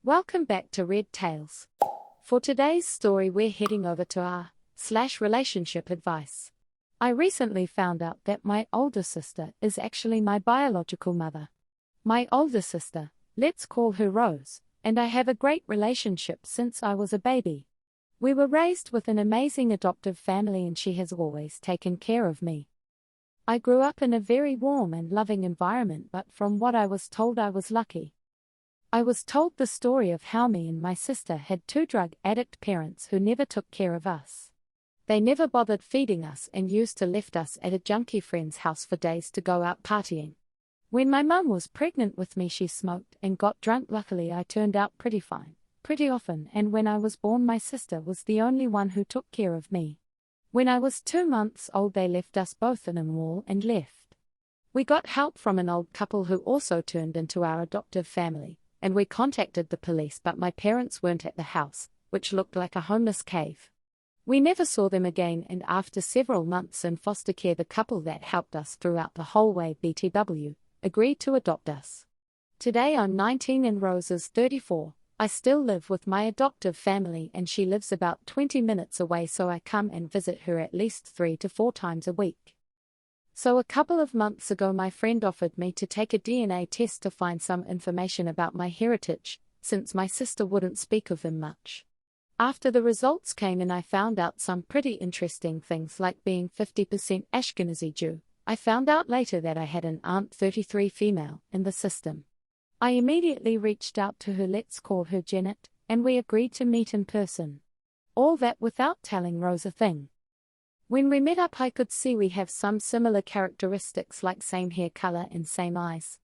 Welcome back to Red Tales. For today's story we're heading over to our/relationship advice. I recently found out that my older sister is actually my biological mother. My older sister, let's call her Rose, and I have a great relationship since I was a baby. We were raised with an amazing adoptive family and she has always taken care of me. I grew up in a very warm and loving environment, but from what I was told I was lucky. I was told the story of how me and my sister had two drug addict parents who never took care of us. They never bothered feeding us and used to left us at a junkie friend's house for days to go out partying. When my mum was pregnant with me she smoked and got drunk. Luckily I turned out pretty fine, pretty often, and when I was born my sister was the only one who took care of me. When I was 2 months old they left us both in a mall and left. We got help from an old couple who also turned into our adoptive family, and we contacted the police, but my parents weren't at the house, which looked like a homeless cave. We never saw them again, and after several months in foster care the couple that helped us throughout the whole way, BTW, agreed to adopt us. Today I'm 19 and Rose is 34. I still live with my adoptive family and she lives about 20 minutes away, so I come and visit her at least 3 to 4 times a week. So a couple of months ago my friend offered me to take a DNA test to find some information about my heritage, since my sister wouldn't speak of them much. After the results came in I found out some pretty interesting things, like being 50% Ashkenazi Jew. I found out later that I had an aunt 33 female in the system. I immediately reached out to her, let's call her Janet, and we agreed to meet in person. All that without telling Rose a thing. When we met up I could see we have some similar characteristics, like same hair color and same eyes.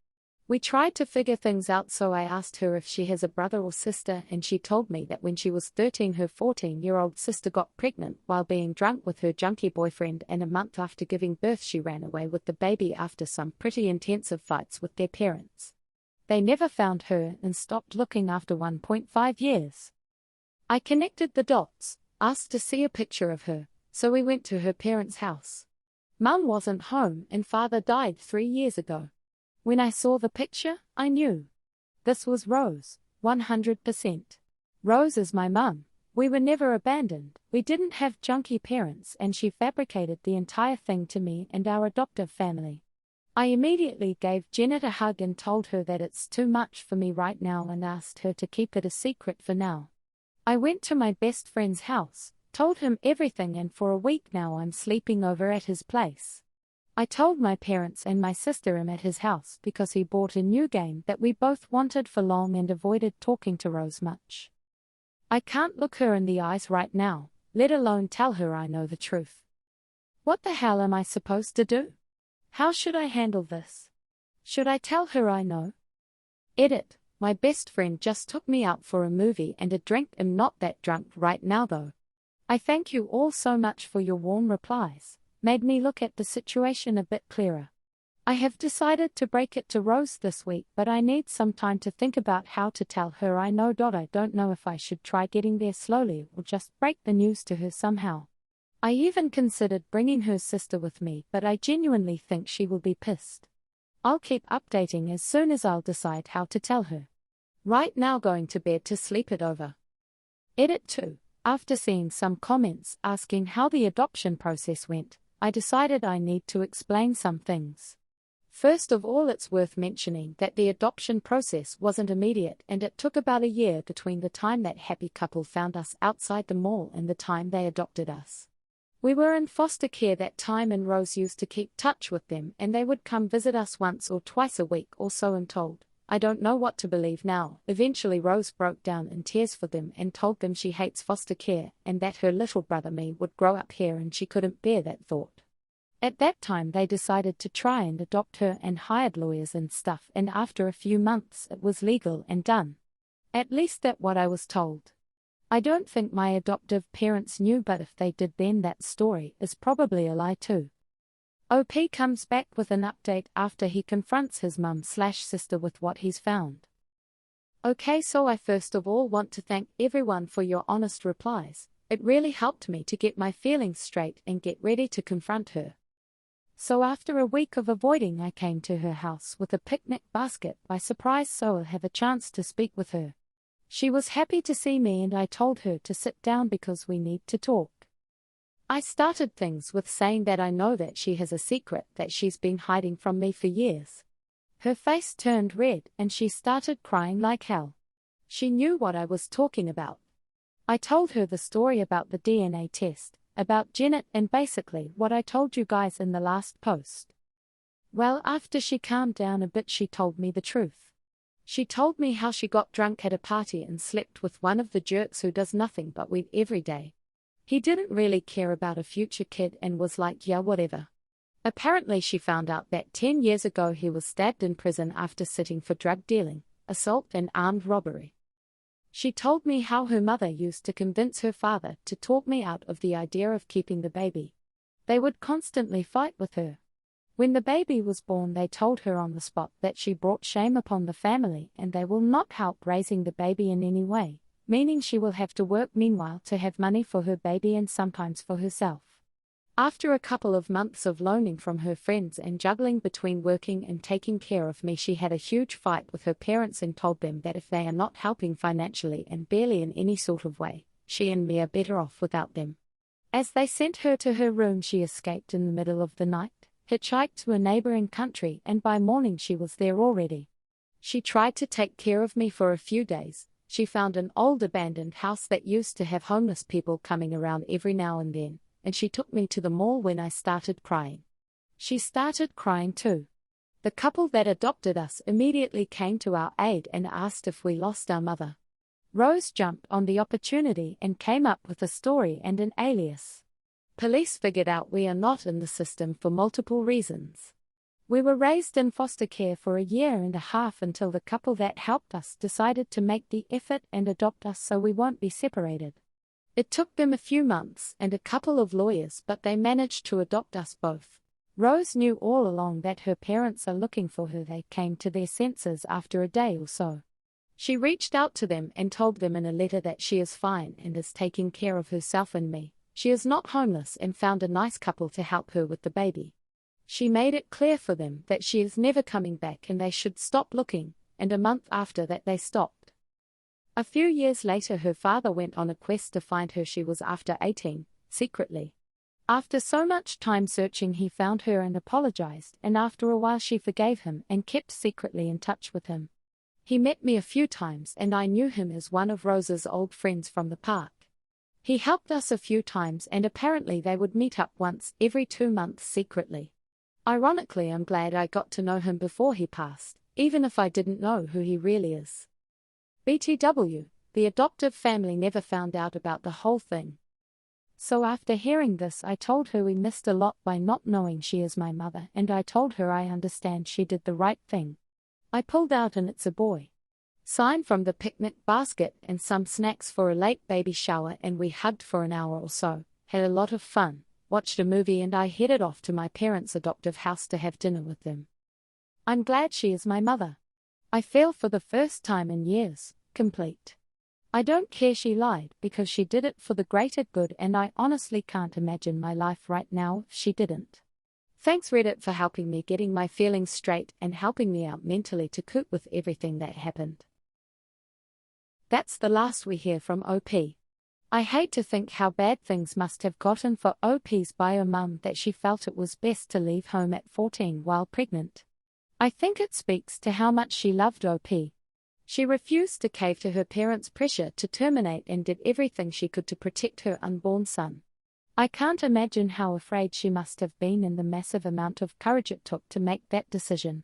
We tried to figure things out, so I asked her if she has a brother or sister, and she told me that when she was 13 her 14-year-old sister got pregnant while being drunk with her junkie boyfriend, and a month after giving birth she ran away with the baby after some pretty intensive fights with their parents. They never found her and stopped looking after 1.5 years. I connected the dots, asked to see a picture of her, so we went to her parents' house. Mum wasn't home and father died 3 years ago. When I saw the picture, I knew. This was Rose, 100%. Rose is my mum. We were never abandoned, we didn't have junkie parents, and she fabricated the entire thing to me and our adoptive family. I immediately gave Janet a hug and told her that it's too much for me right now and asked her to keep it a secret for now. I went to my best friend's house, told him everything, and for a week now I'm sleeping over at his place. I told my parents and my sister I'm at his house because he bought a new game that we both wanted for long and avoided talking to Rose much. I can't look her in the eyes right now, let alone tell her I know the truth. What the hell am I supposed to do? How should I handle this? Should I tell her I know? Edit. My best friend just took me out for a movie and a drink. I'm not that drunk right now though. I thank you all so much for your warm replies, made me look at the situation a bit clearer. I have decided to break it to Rose this week, but I need some time to think about how to tell her I know. I don't know if I should try getting there slowly or just break the news to her somehow. I even considered bringing her sister with me, but I genuinely think she will be pissed. I'll keep updating as soon as I'll decide how to tell her. Right now going to bed to sleep it over. Edit 2. After seeing some comments asking how the adoption process went, I decided I need to explain some things. First of all, it's worth mentioning that the adoption process wasn't immediate, and it took about a year between the time that happy couple found us outside the mall and the time they adopted us. We were in foster care that time and Rose used to keep touch with them, and they would come visit us once or twice a week or so. I'm told. I don't know what to believe now. Eventually Rose broke down in tears for them and told them she hates foster care and that her little brother me would grow up here and she couldn't bear that thought. At that time they decided to try and adopt her and hired lawyers and stuff, and after a few months it was legal and done. At least that's what I was told. I don't think my adoptive parents knew, but if they did then that story is probably a lie too. OP comes back with an update after he confronts his mum/sister with what he's found. Okay, so I first of all want to thank everyone for your honest replies. It really helped me to get my feelings straight and get ready to confront her. So after a week of avoiding I came to her house with a picnic basket by surprise so I'll have a chance to speak with her. She was happy to see me and I told her to sit down because we need to talk. I started things with saying that I know that she has a secret that she's been hiding from me for years. Her face turned red and she started crying like hell. She knew what I was talking about. I told her the story about the DNA test, about Janet, and basically what I told you guys in the last post. Well, after she calmed down a bit, she told me the truth. She told me how she got drunk at a party and slept with one of the jerks who does nothing but weed every day. He didn't really care about a future kid and was like, yeah, whatever. Apparently she found out that 10 years ago he was stabbed in prison after sitting for drug dealing, assault and armed robbery. She told me how her mother used to convince her father to talk me out of the idea of keeping the baby. They would constantly fight with her. When the baby was born, they told her on the spot that she brought shame upon the family and they will not help raising the baby in any way, meaning she will have to work meanwhile to have money for her baby and sometimes for herself. After a couple of months of loaning from her friends and juggling between working and taking care of me, she had a huge fight with her parents and told them that if they are not helping financially and barely in any sort of way, she and me are better off without them. As they sent her to her room, she escaped in the middle of the night, hitchhiked to a neighboring country, and by morning she was there already. She tried to take care of me for a few days. She found an old abandoned house that used to have homeless people coming around every now and then, and she took me to the mall when I started crying. She started crying too. The couple that adopted us immediately came to our aid and asked if we lost our mother. Rose jumped on the opportunity and came up with a story and an alias. Police figured out we are not in the system for multiple reasons. We were raised in foster care for a year and a half until the couple that helped us decided to make the effort and adopt us so we won't be separated. It took them a few months and a couple of lawyers, but they managed to adopt us both. Rose knew all along that her parents are looking for her. They came to their senses after a day or so. She reached out to them and told them in a letter that she is fine and is taking care of herself and me. She is not homeless and found a nice couple to help her with the baby. She made it clear for them that she is never coming back and they should stop looking, and a month after that they stopped. A few years later her father went on a quest to find her. She was after 18, secretly. After so much time searching he found her and apologized, and after a while she forgave him and kept secretly in touch with him. He met me a few times and I knew him as one of Rose's old friends from the park. He helped us a few times and apparently they would meet up once every 2 months secretly. Ironically, I'm glad I got to know him before he passed, even if I didn't know who he really is. BTW, the adoptive family never found out about the whole thing. So after hearing this, I told her we missed a lot by not knowing she is my mother, and I told her I understand she did the right thing. I pulled out an "It's a Boy" sign from the picnic basket and some snacks for a late baby shower, and we hugged for an hour or so, had a lot of fun, watched a movie, and I headed off to my parents' adoptive house to have dinner with them. I'm glad she is my mother. I feel for the first time in years, complete. I don't care she lied because she did it for the greater good, and I honestly can't imagine my life right now if she didn't. Thanks Reddit for helping me getting my feelings straight and helping me out mentally to cope with everything that happened. That's the last we hear from OP. I hate to think how bad things must have gotten for OP's bio mum that she felt it was best to leave home at 14 while pregnant. I think it speaks to how much she loved OP. She refused to cave to her parents' pressure to terminate and did everything she could to protect her unborn son. I can't imagine how afraid she must have been and the massive amount of courage it took to make that decision.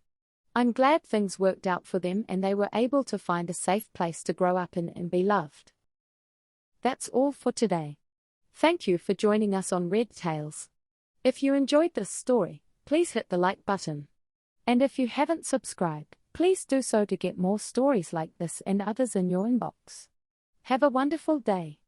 I'm glad things worked out for them and they were able to find a safe place to grow up in and be loved. That's all for today. Thank you for joining us on Red Tales. If you enjoyed this story, please hit the like button. And if you haven't subscribed, please do so to get more stories like this and others in your inbox. Have a wonderful day.